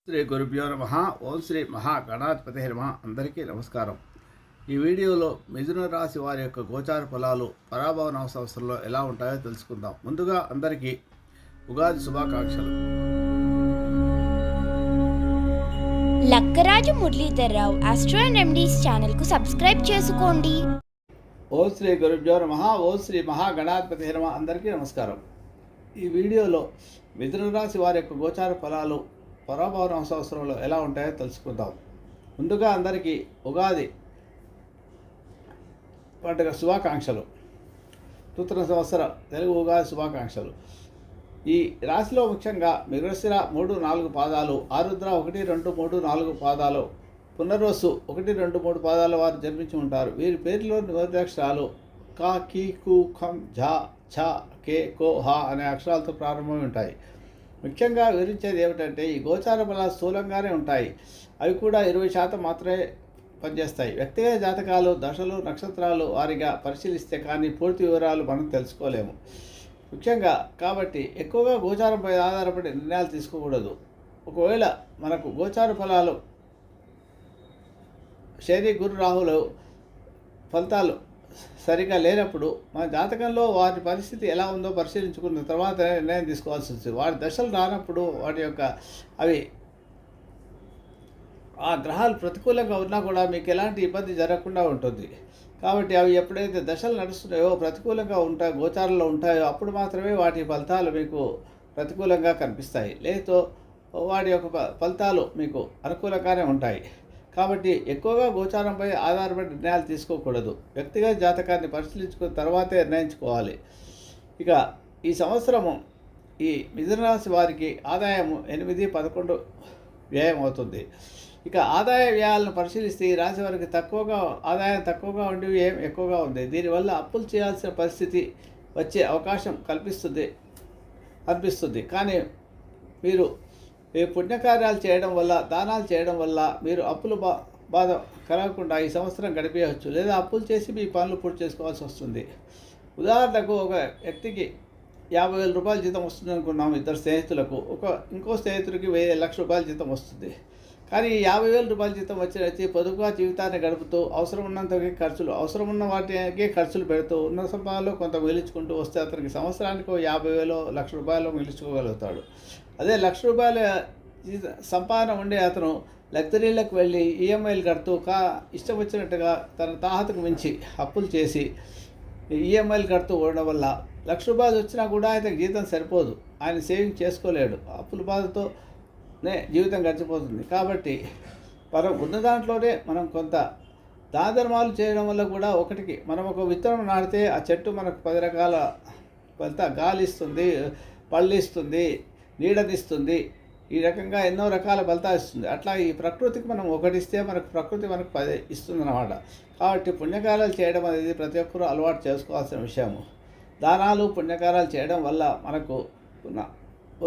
శ్రీ గురుభ్యో నమ. ఓం శ్రీ మహాగణాధిపతి నమ. అందరికీ నమస్కారం. ఈ వీడియోలో మిథున రాశి వారి యొక్క గోచార ఫలాలు పరాభవ నవ సంవత్సరంలో ఎలా ఉంటాయో తెలుసుకుందాం. ముందుగా అందరికీ ఉగాది శుభాకాంక్షలు. Lakkaraju Muralidharrao astro and remedies ఛానల్కు సబ్స్క్రైబ్ చేసుకోండి. ఓం శ్రీ గురుభ్యో నమ. ఓం శ్రీ మహాగణాధిపతి నమ. అందరికీ నమస్కారం. ఈ వీడియోలో మిథున రాశి వారి యొక్క గోచార ఫలాలు పరాభవ నవ సంవత్సరంలో ఎలా ఉంటాయో తెలుసుకుందాం. ముందుగా అందరికీ ఉగాది పండుగ శుభాకాంక్షలు. నూతన సంవత్సర తెలుగు ఉగాది శుభాకాంక్షలు. ఈ రాశిలో ముఖ్యంగా మృగశిర 3-4 పాదాలు, ఆరుద్ర 1, 2, 3, 4 పాదాలు, పునర్వసు 1, 2, 3 పాదాల వారు జన్మించి ఉంటారు. వీరి పేరులోని మొదటి అక్షరాలు కా, కీ, కు, ఖం, ఝ, ఛ, కే, కో, హ అనే అక్షరాలతో ప్రారంభమై ఉంటాయి. ముఖ్యంగా వివరించేది ఏమిటంటే ఈ గోచార ఫలాలు స్థూలంగానే ఉంటాయి. అవి కూడా 20% మాత్రమే పనిచేస్తాయి. వ్యక్తిగత జాతకాలు, దశలు, నక్షత్రాలు వారిగా పరిశీలిస్తే కానీ పూర్తి వివరాలు మనం తెలుసుకోలేము. ముఖ్యంగా కాబట్టి ఎక్కువగా గోచారంపై ఆధారపడి నిర్ణయాలు తీసుకోకూడదు. ఒకవేళ మనకు గోచార ఫలాలు శని, గురు, రాహులు ఫలితాలు సరిగా లేనప్పుడు మన జాతకంలో వాటి పరిస్థితి ఎలా ఉందో పరిశీలించుకున్న తర్వాత నిర్ణయం తీసుకోవాల్సి వస్తుంది. వాటి దశలు రానప్పుడు వాటి యొక్క అవి ఆ గ్రహాలు ప్రతికూలంగా ఉన్నా కూడా మీకు ఎలాంటి ఇబ్బంది జరగకుండా ఉంటుంది. కాబట్టి అవి ఎప్పుడైతే దశలు నడుస్తున్నాయో ప్రతికూలంగా ఉంటాయో గోచారంలో ఉంటాయో అప్పుడు మాత్రమే వాటి ఫలితాలు మీకు ప్రతికూలంగా కనిపిస్తాయి. లేదో వాటి యొక్క ఫలితాలు మీకు అనుకూలంగానే ఉంటాయి. కాబట్టి ఎక్కువగా గోచారంపై ఆధారపడి నిర్ణయాలు తీసుకోకూడదు. వ్యక్తిగత జాతకాన్ని పరిశీలించుకున్న తర్వాతే నిర్ణయించుకోవాలి. ఇక ఈ సంవత్సరము ఈ మిథున రాశి వారికి ఆదాయం 8, 11 వ్యయం అవుతుంది. ఇక ఆదాయ వ్యయాలను పరిశీలిస్తే ఈ రాశి వారికి ఆదాయం తక్కువగా ఉండి వ్యయం ఎక్కువగా ఉంది. దీనివల్ల అప్పులు చేయాల్సిన పరిస్థితి వచ్చే అవకాశం అనిపిస్తుంది. కానీ మీరు పుణ్యకార్యాలు చేయడం వల్ల, దానాలు చేయడం వల్ల మీరు అప్పులు బాధ కలగకుండా ఈ సంవత్సరం గడిపేయవచ్చు. లేదా అప్పులు చేసి మీ పనులు పూర్తి చేసుకోవాల్సి వస్తుంది. ఉదాహరణకు ఒక వ్యక్తికి 50,000 రూపాయల జీతం వస్తుంది అనుకున్నాము. ఇద్దరు స్నేహితులకు ఇంకో స్నేహితుడికి 1,00,000 రూపాయల జీతం వస్తుంది. కానీ 50,000 రూపాయల జీతం వచ్చి పొదుపుగా జీవితాన్ని గడుపుతూ అవసరం ఉన్న వాటికే ఖర్చులు పెడుతూ ఉన్న సంపాదనలో కొంత మిగిలించుకుంటూ వస్తే అతనికి సంవత్సరానికి 50,000, 1,00,000 రూపాయలు మిగిలించుకోగలుగుతాడు. అదే 1,00,000 రూపాయల సంపాదన ఉండే అతను లగ్జరీలకు వెళ్ళి ఈఎంఐలు కడుతూ ఇష్టం వచ్చినట్టుగా తన తాహతకు మించి అప్పులు చేసి ఈఎంఐలు కడుతూ ఉండడం వల్ల 1,00,000 రూపాయలు వచ్చినా కూడా అతనికి జీతం సరిపోదు. ఆయన సేవింగ్ చేసుకోలేడు. అప్పుల బాధతోనే జీవితం గడిచిపోతుంది. కాబట్టి మనం ఉన్న దాంట్లోనే మనం కొంత దానధర్మాలు చేయడం వల్ల కూడా మనం ఒక విత్తనం నాటితే ఆ చెట్టు మనకు 10 రకాల గాలి ఇస్తుంది, పళ్ళు ఇస్తుంది, నీడనిస్తుంది. ఈ రకంగా ఎన్నో రకాల ఫలితాలు ఇస్తుంది. అట్లా ఈ ప్రకృతికి మనం ఒకటిస్తే ప్రకృతి మనకు 10 ఇస్తుంది అన్నమాట. కాబట్టి పుణ్యకార్యాలు చేయడం అనేది ప్రతి ఒక్కరూ అలవాటు చేసుకోవాల్సిన విషయము. దానాలు, పుణ్యకార్యాలు చేయడం వల్ల మనకు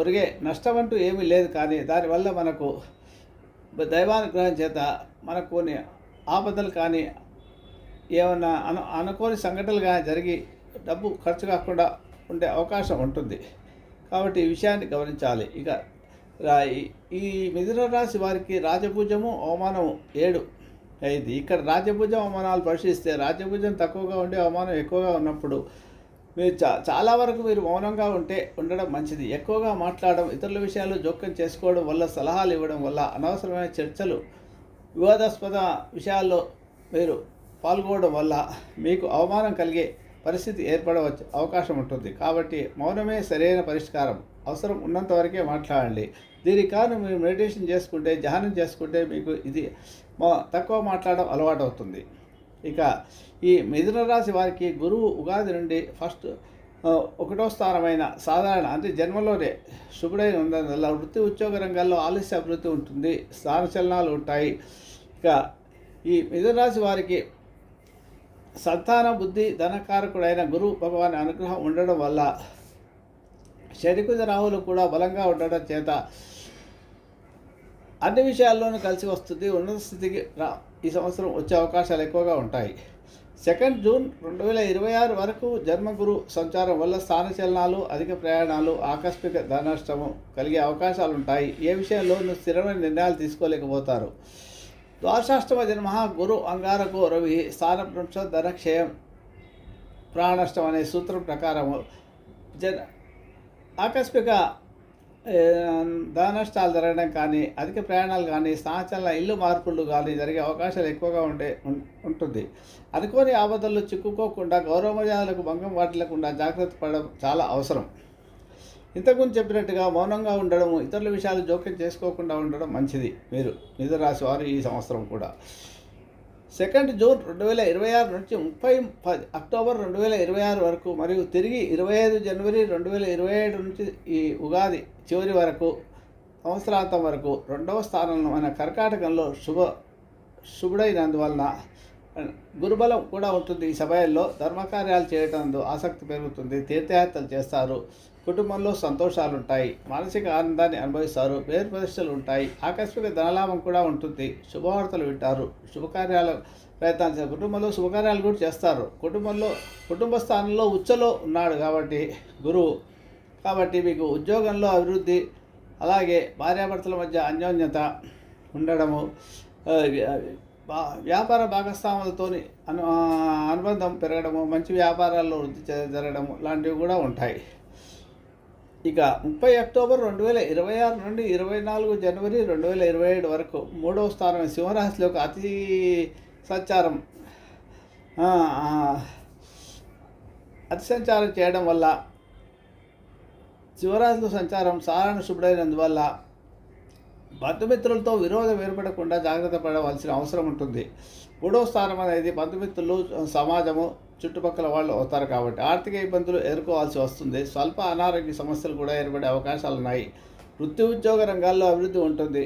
ఒరిగే నష్టం అంటూ ఏమీ లేదు. కానీ దానివల్ల మనకు దైవానుగ్రహం చేత మనకు కొన్ని ఆపదలు కానీ ఏమన్నా అనుకోని సంఘటనలు కానీ జరిగి డబ్బు ఖర్చు కాకుండా ఉండే అవకాశం ఉంటుంది. కాబట్టి ఈ విషయాన్ని గమనించాలి. ఇక ఈ మిథున రాశి వారికి రాజభుజము, అవమానము 7 అయింది. ఇక్కడ రాజభుజం, అవమానాలు పరిశీలిస్తే రాజభుజం తక్కువగా ఉండి అవమానం ఎక్కువగా ఉన్నప్పుడు మీరు చాలా వరకు మీరు మౌనంగా ఉండడం మంచిది. ఎక్కువగా మాట్లాడడం, ఇతరుల విషయాలు జోక్యం చేసుకోవడం వల్ల, సలహాలు ఇవ్వడం వల్ల, అనవసరమైన చర్చలు, వివాదాస్పద విషయాల్లో మీరు పాల్గొనడం వల్ల మీకు అవమానం కలిగే పరిస్థితి ఏర్పడవచ్చు అవకాశం ఉంటుంది. కాబట్టి మౌనమే సరైన పరిష్కారం. అవసరం ఉన్నంత వరకే మాట్లాడండి. దీనికి కారణం మీరు మెడిటేషన్ చేసుకుంటే, ధ్యానం చేసుకుంటే మీకు ఇది తక్కువ మాట్లాడడం అలవాటు అవుతుంది. ఇక ఈ మిథున రాశి వారికి గురువు ఉగాది నుండి 1వ స్థానమైన సాధారణ అంటే జన్మలోనే శుభుడై ఉన్నందువల్ల వృత్తి, ఉద్యోగ రంగాల్లో ఆలస్య అభివృద్ధి ఉంటుంది. స్థానచలనాలు ఉంటాయి. ఇక ఈ మిథున రాశి వారికి సంతాన, బుద్ధి, ధనకారకుడైన గురు భగవాన్ అనుగ్రహం ఉండడం వల్ల శనికుజ రాహులు కూడా బలంగా ఉండడం చేత అన్ని విషయాల్లోనూ కలిసి వస్తుంది. ఉన్నత స్థితికి ఈ సంవత్సరం వచ్చే అవకాశాలు ఎక్కువగా ఉంటాయి. 2 జూన్ 2026 వరకు జన్మగురు సంచారం వల్ల స్థానచలనాలు, అధిక ప్రయాణాలు, ఆకస్మిక ధననష్టము కలిగే అవకాశాలు ఉంటాయి. ఏ విషయంలోనూ స్థిరమైన నిర్ణయాలు తీసుకోలేకపోతారు. ద్వాదశాష్టమ జన్మ గురు అంగారకో రవి స్థానభ్రంశ ధనక్షయం ప్రాణనష్టం అనే సూత్రం ప్రకారము ఆకస్మిక ధన నష్టాలు జరగడం కానీ, అధిక ప్రయాణాలు కానీ, స్థానచలన ఇల్లు మార్పులు కానీ జరిగే అవకాశాలు ఎక్కువగా ఉంటుంది. అనుకోని ఆపదల్లో చిక్కుకోకుండా, గౌరవ మర్యాదలకు భంగం వాటిల్లకుండా జాగ్రత్త పడడం చాలా అవసరం. ఇంతకుముందు చెప్పినట్టుగా మౌనంగా ఉండడం, ఇతరుల విషయాలు జోక్యం చేసుకోకుండా ఉండడం మంచిది. మీరు మిథునరాశి వారు ఈ సంవత్సరం కూడా 2 జూన్ 2026 నుంచి 30 అక్టోబర్ 2026 వరకు మరియు తిరిగి 25 జనవరి 2027 నుంచి ఈ ఉగాది చివరి వరకు సంవత్సరాంతం వరకు 2వ స్థానంలో మన కర్కాటకంలో శుభుడైనందువలన గురుబలం కూడా ఉంటుంది. ఈ సమయంలో ధర్మకార్యాలు చేయటంలో ఆసక్తి పెరుగుతుంది. తీర్థయాత్రలు చేస్తారు. కుటుంబంలో సంతోషాలు ఉంటాయి. మానసిక ఆనందాన్ని అనుభవిస్తారు. పేరు ప్రతిష్టలు ఉంటాయి. ఆకస్మిక ధనలాభం కూడా ఉంటుంది. శుభవార్తలు వింటారు. శుభకార్యాల ప్రయత్నాలు చేస్తారు. కుటుంబంలో శుభకార్యాలు కూడా చేస్తారు. కుటుంబ స్థానంలో ఉచ్చలో ఉన్నాడు కాబట్టి గురువు, కాబట్టి మీకు ఉద్యోగంలో అభివృద్ధి, అలాగే భార్యాభర్తల మధ్య అన్యోన్యత ఉండడము, వ్యాపార భాగస్వాములతో అనుబంధం పెరగడము, మంచి వ్యాపారాల్లో వృద్ధి జరగడము లాంటివి కూడా ఉంటాయి. ఇక 30 అక్టోబర్ 2026 నుండి 24 జనవరి 2027 వరకు 3వ స్థానం సింహరాశిలోకి అతి సంచారం చేయడం వల్ల, సింహరాశిలో సంచారం సాధారణ శుభుడైనందువల్ల బంధుమిత్రులతో విరోధం ఏర్పడకుండా జాగ్రత్త పడవలసిన అవసరం ఉంటుంది. 3వ స్థానం అనేది బంధుమిత్రులు, సమాజము, చుట్టుపక్కల వాళ్ళు అవుతారు కాబట్టి ఆర్థిక ఇబ్బందులు ఎదుర్కోవాల్సి వస్తుంది. స్వల్ప అనారోగ్య సమస్యలు కూడా ఏర్పడే అవకాశాలు ఉన్నాయి. వృత్తి ఉద్యోగ రంగాల్లో అభివృద్ధి ఉంటుంది.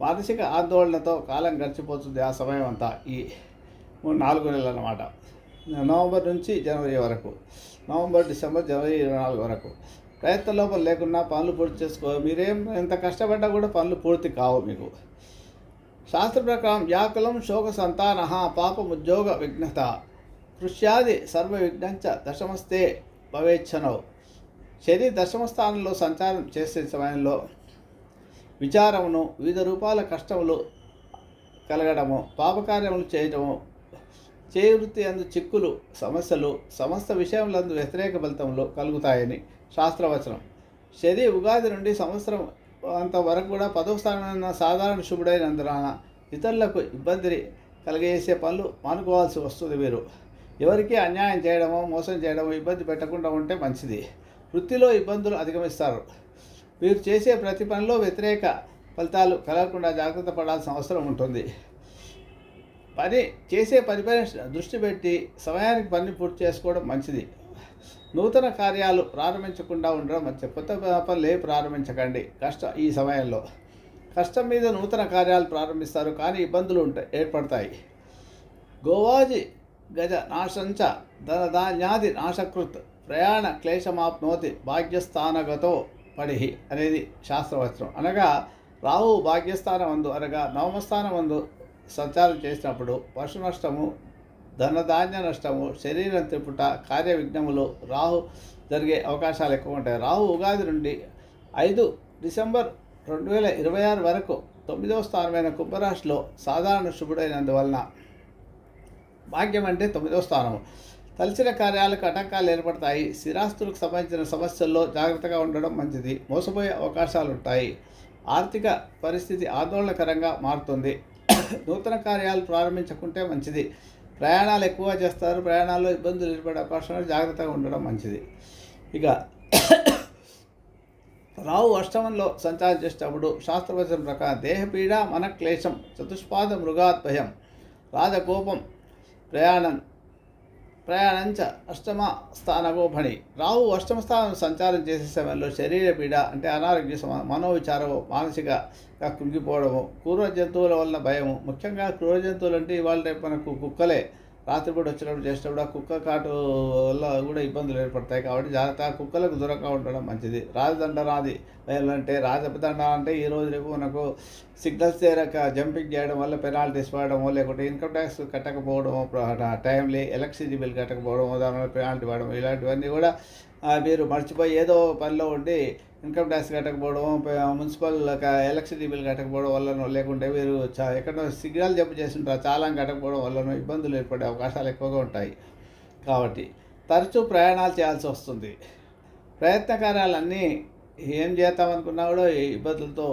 మానసిక ఆందోళనతో కాలం గడిచిపోతుంది. ఆ సమయం అంతా ఈ 4 నెలలు అన్నమాట. నవంబర్ నుంచి జనవరి వరకు, నవంబర్, డిసెంబర్, జనవరి 24 వరకు ప్రయత్న లోపం లేకుండా పనులు పూర్తి చేసుకో. మీరేం ఎంత కష్టపడ్డా కూడా పనులు పూర్తి కావు మీకు. శాస్త్ర ప్రకారం వ్యాకులం శోక సంతాన పాపముద్యోగ విఘ్నత కృష్యాది సర్వ విఘ్నంచ దశమస్తే భవేచ్ఛనౌ. శని దశమస్థానంలో సంచారం చేసే సమయంలో విచారమును, వివిధ రూపాల కష్టములు కలగడము, పాపకార్యములు చేయడము, చేవృత్తి అందు చిక్కులు, సమస్యలు, సమస్త విషయములందు వ్యతిరేక ఫలితములు కలుగుతాయని శాస్త్రవచనం. శని ఉగాది నుండి సంవత్సరం అంతవరకు కూడా 10వ స్థానంలో సాధారణ శుభుడైనందున ఇతరులకు ఇబ్బంది కలిగేసే పనులు మానుకోవాల్సి వస్తుంది. మీరు ఎవరికి అన్యాయం చేయడమో, మోసం చేయడమో, ఇబ్బంది పెట్టకుండా ఉంటే మంచిది. వృత్తిలో ఇబ్బందులు అధిగమిస్తారు. మీరు చేసే ప్రతి పనిలో వ్యతిరేక ఫలితాలు కలగకుండా జాగ్రత్త పడాల్సిన అవసరం ఉంటుంది. పనిపై దృష్టి పెట్టి సమయానికి పని పూర్తి చేసుకోవడం మంచిది. నూతన కార్యాలు ప్రారంభించకుండా ఉండడం మంచిది. కొత్త పనులు ప్రారంభించకండి. ఈ సమయంలో కష్టం మీద నూతన కార్యాలు ప్రారంభిస్తారు, కానీ ఇబ్బందులు ఏర్పడతాయి. గోవాజి గజ నాశంచ ధనధాన్యాది నాశకృత్ ప్రయాణ క్లేశమాప్నోతి భాగ్యస్థానగతో పడిహి అనేది శాస్త్రవచనం. అనగా రాహు భాగ్యస్థానం అందు, అనగా 9వ స్థానం అందు సంచారం చేసినప్పుడు పశు నష్టము, ధనధాన్య నష్టము, శరీరం త్రిపుట, కార్య విఘ్నములు, రాహు జరిగే అవకాశాలు ఎక్కువ ఉంటాయి. రాహు ఉగాది నుండి 5 డిసెంబర్ 2026 వరకు 9వ స్థానమైన కుంభరాశిలో సాధారణ శుభుడైనందువలన, భాగ్యం అంటే 9వ స్థానం, తలచిన కార్యాలకు ఆటంకాలు ఏర్పడతాయి. స్థిరాస్తులకు సంబంధించిన సమస్యల్లో జాగ్రత్తగా ఉండడం మంచిది. మోసపోయే అవకాశాలు ఉంటాయి. ఆర్థిక పరిస్థితి ఆందోళనకరంగా మారుతుంది. నూతన కార్యాలు ప్రారంభించకుంటే మంచిది. ప్రయాణాలు ఎక్కువగా చేస్తారు. ప్రయాణాల్లో ఇబ్బందులు ఏర్పడే అవకాశాలు, జాగ్రత్తగా ఉండడం మంచిది. ఇక రాహు అష్టమంలో సంచారం చేసేటప్పుడు శాస్త్రవచనం ప్రకారం దేహపీడ, మనక్లేశం, చతుష్పాద మృగాద్భయం, రాజకోపం, ప్రయాణంచ అష్టమ స్థానగోభణి. రాహు అష్టమ స్థానం సంచారం చేసే సమయంలో శరీర పీడ అంటే అనారోగ్య మనోవిచారము, మానసికంగా కృంగిపోవడము, క్రూర జంతువుల వలన భయము, ముఖ్యంగా క్రూర జంతువులు అంటే ఇవాళ రేపు మనకు కుక్కలే, రాత్రిపూట వచ్చినప్పుడు చేసేటప్పుడు ఆ కుక్క కాటు వల్ల కూడా ఇబ్బందులు ఏర్పడతాయి. కాబట్టి జాగ్రత్తగా కుక్కలకు దూరంగా ఉండడం మంచిది. రాజదండనాది అంటే రాజదండ అంటే ఈరోజు రేపు మనకు సిగ్నల్స్ చేరక జంపింగ్ చేయడం వల్ల పెనాల్టీస్ పడడమో, లేకుంటే ఇన్కమ్ ట్యాక్స్ కట్టకపోవడమో, టైంలీ ఎలక్ట్రిసిటీ బిల్ కట్టకపోవడమో, దానివల్ల పెనాల్టీ పడడం, ఇలాంటివన్నీ కూడా మీరు మర్చిపోయి ఏదో పనిలో ఉండి ఇన్కమ్ ట్యాక్స్ కట్టకపోవడం, మున్సిపల్ ఎలక్ట్రిసిటీ బిల్ కట్టకపోవడం వల్లనో, లేకుంటే మీరు ఎక్కడో సిగ్నల్ జంప్ చేస్తుంటారు చాలా కట్టకపోవడం వల్లనో ఇబ్బందులు ఏర్పడే అవకాశాలు ఎక్కువగా ఉంటాయి. కాబట్టి తరచూ ప్రయాణాలు చేయాల్సి వస్తుంది. ప్రయత్న కార్యాలన్నీ ఏం చేద్దామనుకున్నా కూడా ఈ ఇబ్బందులతో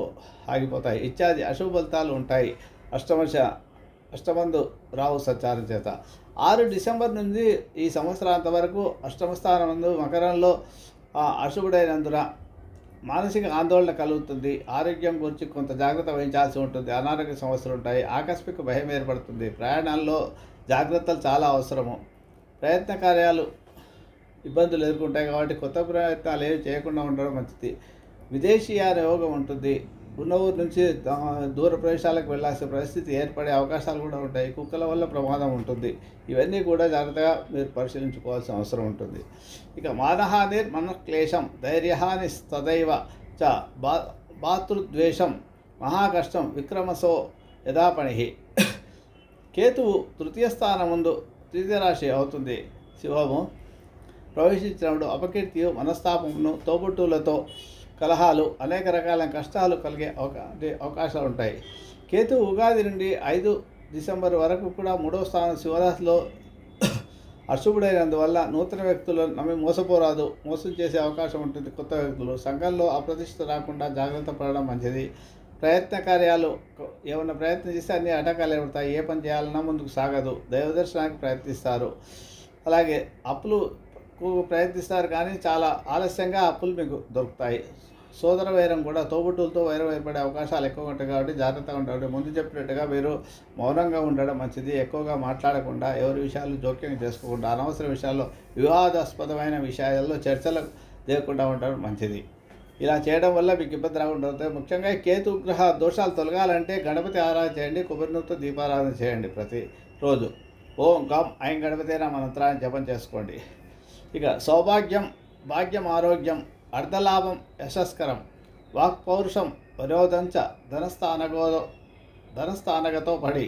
ఆగిపోతాయి. ఇత్యాది అశుభ ఫలితాలు ఉంటాయి అష్టమందు రావు సంచారం చేత. 6 డిసెంబర్ నుంచి ఈ సంవత్సరాంత వరకు అష్టమ స్థానం నందు మకరంలో అశుభుడైనందున మానసిక ఆందోళన కలుగుతుంది. ఆరోగ్యం గురించి కొంత జాగ్రత్త వహించాల్సి ఉంటుంది. అనారోగ్య సమస్యలు ఉంటాయి. ఆకస్మిక భయం ఏర్పడుతుంది. ప్రయాణాల్లో జాగ్రత్తలు చాలా అవసరము. ప్రయత్న కార్యాలు ఇబ్బందులు ఎదుర్కొంటాయి. కాబట్టి కొత్త ప్రయత్నాలు ఏమి చేయకుండా ఉండడం మంచిది. విదేశీయాన యోగం ఉంటుంది. ఉన్న ఊరు నుంచి దూర ప్రదేశాలకు వెళ్ళాల్సిన పరిస్థితి ఏర్పడే అవకాశాలు కూడా ఉంటాయి. కుక్కల వల్ల ప్రమాదం ఉంటుంది. ఇవన్నీ కూడా జాగ్రత్తగా మీరు పరిశీలించుకోవాల్సిన అవసరం ఉంటుంది. ఇక మానహానిర్ మనఃక్లేశం ధైర్యహాని తదైవ చ భాతృద్వేషం మహాకష్టం విక్రమసో యథాపణి. కేతువు తృతీయ స్థానం ముందు తృతీయ రాశి అవుతుంది. శివము ప్రవేశించినప్పుడు అపకీర్తియు, మనస్తాపమును, తోబుట్టువులతో కలహాలు, అనేక రకాల కష్టాలు కలిగే అవకాశాలు ఉంటాయి. కేతువు ఉగాది నుండి 5 డిసెంబర్ వరకు కూడా 3వ స్థానం శివరాశిలో అశుభుడైనందువల్ల నూతన వ్యక్తులు నమ్మి మోసపోరాదు. మోసం చేసే అవకాశం ఉంటుంది. కొత్త వ్యక్తులు సంఘంలో అప్రతిష్ట రాకుండా జాగ్రత్త పడడం మంచిది. ప్రయత్న కార్యాలు ఏమన్నా ప్రయత్నం చేస్తే అన్ని ఆటంకాలు ఏర్పడతాయి. ఏ పని చేయాలన్నా ముందుకు సాగదు. దైవదర్శనానికి ప్రయత్నిస్తారు. అలాగే అప్పులు ప్రయత్నిస్తారు కానీ చాలా ఆలస్యంగా అప్పులు మీకు దొరుకుతాయి. సోదర వైరం కూడా తోబుట్టులతో వైరం ఏర్పడే అవకాశాలు ఎక్కువగా ఉంటాయి. కాబట్టి జాగ్రత్తగా ఉండాలి. ముందు చెప్పినట్టుగా మీరు మౌనంగా ఉండడం మంచిది. ఎక్కువగా మాట్లాడకుండా, ఎవరి విషయాలు జోక్యం చేసుకోకుండా, అనవసర విషయాల్లో, వివాదాస్పదమైన విషయాల్లో చర్చలు చేయకుండా ఉండడం మంచిది. ఇలా చేయడం వల్ల మీకు ఇబ్బంది రాకుండా అవుతాయి. ముఖ్యంగా కేతు గ్రహ దోషాలు తొలగాలంటే గణపతి ఆరాధన చేయండి. కొబ్బరినూతో దీపారాధన చేయండి ప్రతిరోజు. ఓం గం ఐం గణపతేన మంత్రాన్ని జపం చేసుకోండి. ఇక సౌభాగ్యం, భాగ్యం, ఆరోగ్యం, అర్ధలాభం, యశస్కరం, వాక్పౌరుషం, వరోధంచ ధనస్థానగతో పడి.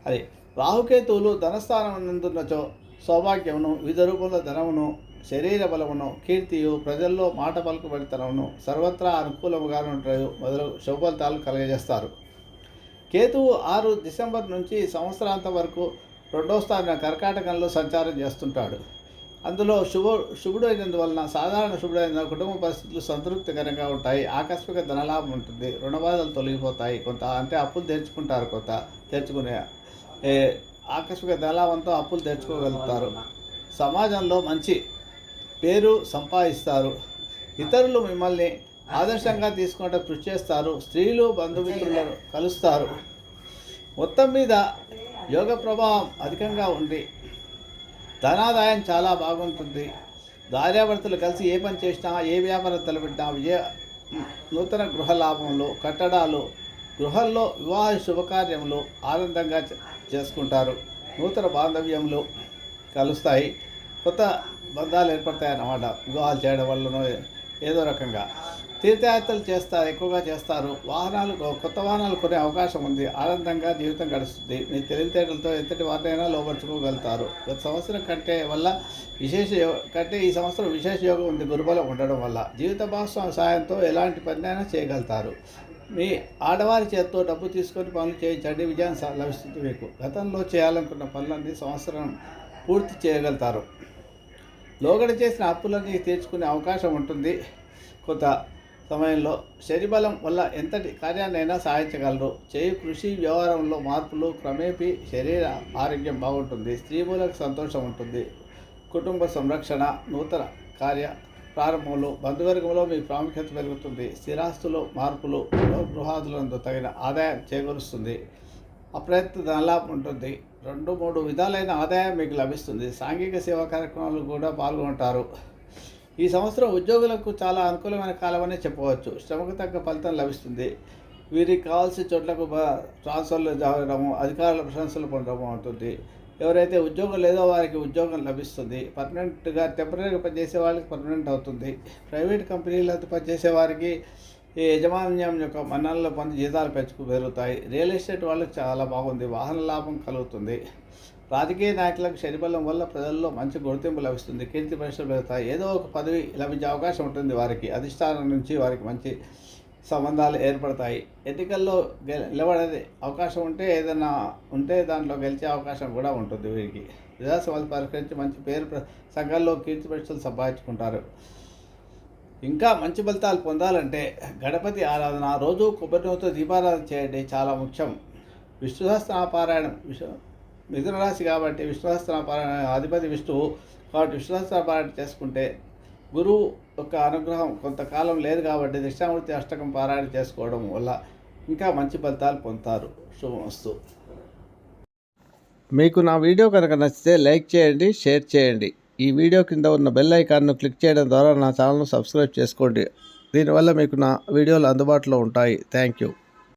అది రాహుకేతువులు ధనస్థానం నందున్నచో సౌభాగ్యమును, వివిధ రూపంలో ధనమును, శరీర బలమును, కీర్తియు, ప్రజల్లో మాట పలుకుబడితనమును, సర్వత్రా అనుకూలముగా ఉంటాయి మొదలగు శుభఫలితాలు కలగజేస్తారు. కేతువు 6 డిసెంబర్ నుంచి సంవత్సరాంతం వరకు 2వ స్థానం కర్కాటకంలో సంచారం చేస్తుంటాడు. అందులో శుభుడు అయినందువలన సాధారణ శుభుడైన కుటుంబ పరిస్థితులు సంతృప్తికరంగా ఉంటాయి. ఆకస్మిక ధనలాభం ఉంటుంది. రుణబాధలు తొలగిపోతాయి. కొంత అంటే అప్పులు తెచ్చుకుంటారు. తెచ్చుకునే ఆకస్మిక ధనలాభంతో అప్పులు తెచ్చుకోగలుగుతారు. సమాజంలో మంచి పేరు సంపాదిస్తారు. ఇతరులు మిమ్మల్ని ఆదర్శంగా తీసుకుంటే కృషి చేస్తారు. స్త్రీలు బంధుమిత్రులను కలుస్తారు. మొత్తం మీద యోగ ప్రభావం అధికంగా ఉంది. ధనాదాయం చాలా బాగుంటుంది. భార్యాభర్తలు కలిసి ఏ పని చేసినా, ఏ వ్యాపారం తలపెట్టినా నూతన గృహ లాభంలో, కట్టడాలు, గృహంలో వివాహ శుభకార్యములు ఆనందంగా చేసుకుంటారు. నూతన బాంధవ్యములు కలుస్తాయి. కొత్త బంధాలు ఏర్పడతాయి అన్నమాట. వివాహాలు చేయడం వల్లనో ఏదో రకంగా తీర్థయాత్రలు ఎక్కువగా చేస్తారు. కొత్త వాహనాలు కొనే అవకాశం ఉంది. ఆనందంగా జీవితం గడుస్తుంది. మీ తెలివితేటలతో ఎంతటి వారినైనా లోపరుచుకోగలుగుతారు. గత సంవత్సరం కంటే ఈ సంవత్సరం విశేష యోగం ఉంది. గురుబలం ఉండడం వల్ల జీవిత భాగస్వామి సాయంతో ఎలాంటి పనినైనా చేయగలుగుతారు. మీ ఆడవారి చేతితో డబ్బు తీసుకొని పనులు చేయించండి. విజయం లభిస్తుంది. మీకు గతంలో చేయాలనుకున్న పనులన్నీ సంవత్సరం పూర్తి చేయగలుగుతారు. లోగడ చేసిన అప్పులన్నీ తీర్చుకునే అవకాశం ఉంటుంది. కొంత సమయంలో శరీబలం వల్ల ఎంతటి కార్యాన్నైనా సాధించగలరు. చేయు కృషి వ్యవహారంలో మార్పులు క్రమేపీ శరీర ఆరోగ్యం బాగుంటుంది. స్త్రీమూలకు సంతోషం ఉంటుంది. కుటుంబ సంరక్షణ, నూతన కార్య ప్రారంభంలో, బంధువర్గంలో మీ ప్రాముఖ్యత పెరుగుతుంది. స్థిరాస్తులు మార్పులు, గృహాదులందు తగిన ఆదాయం చేకూరుస్తుంది. అప్రయత్న ధనలాభం ఉంటుంది. 2-3 విధాలైన ఆదాయం మీకు లభిస్తుంది. సాంఘిక సేవా కార్యక్రమాలు కూడా పాల్గొంటారు. ఈ సంవత్సరం ఉద్యోగులకు చాలా అనుకూలమైన కాలమనే చెప్పవచ్చు. శ్రమకు తగ్గ ఫలితం లభిస్తుంది. వీరికి కావాల్సిన చోట్లకు ట్రాన్స్ఫర్లు జరగడము, అధికారుల ప్రశంసలు పొందడము అవుతుంది. ఎవరైతే ఉద్యోగం లేదో వారికి ఉద్యోగం లభిస్తుంది. పర్మనెంట్గా టెంపరీగా పనిచేసే వాళ్ళకి పర్మనెంట్ అవుతుంది. ప్రైవేట్ కంపెనీలతో పనిచేసే వారికి ఈ యజమాన్యం యొక్క మన్ననలు పొంది జీతాలు పెరుగుతాయి. రియల్ ఎస్టేట్ వాళ్ళకి చాలా బాగుంది. వాహన లాభం కలుగుతుంది. రాజకీయ నాయకులకు శనిబలం వల్ల ప్రజల్లో మంచి గుర్తింపు లభిస్తుంది. కీర్తి ప్రతిష్టలు పెరుగుతాయి. ఏదో ఒక పదవి లభించే అవకాశం ఉంటుంది వారికి. అధిష్టానం నుంచి వారికి మంచి సంబంధాలు ఏర్పడతాయి. ఎన్నికల్లో నిలబడే అవకాశం ఉంటే ఏదైనా ఉంటే దాంట్లో గెలిచే అవకాశం కూడా ఉంటుంది వీరికి. విధాసభలు పరిష్కరించి మంచి పేరు సంఘాల్లో కీర్తి ప్రతిష్టలు సంపాదించుకుంటారు. ఇంకా మంచి ఫలితాలు పొందాలంటే గణపతి ఆరాధన, రోజు కొబ్బరి నూనెతో దీపారాధన చేయండి, చాలా ముఖ్యం. విష్ణు సహస్రనామపారాయణం, మిథున రాశి కాబట్టి విష్ణు సహస్రనామపారాయణ అధిపతి విష్ణువు కాబట్టి విష్ణు సహస్రనామపారాయణ చేసుకుంటే గురువు యొక్క అనుగ్రహం కొంతకాలం లేదు కాబట్టి దక్షిణామూర్తి అష్టకం పారాయణ చేసుకోవడం వల్ల ఇంకా మంచి ఫలితాలు పొందుతారు. శుభమస్తు. మీకు నా వీడియో కనుక నచ్చితే లైక్ చేయండి, షేర్ చేయండి. ఈ వీడియో కింద ఉన్న బెల్ ఐకాన్ను క్లిక్ చేయడం ద్వారా నా ఛానల్ను సబ్స్క్రైబ్ చేసుకోండి. దీనివల్ల మీకు నా వీడియోలు అందుబాటులో ఉంటాయి. Thank you.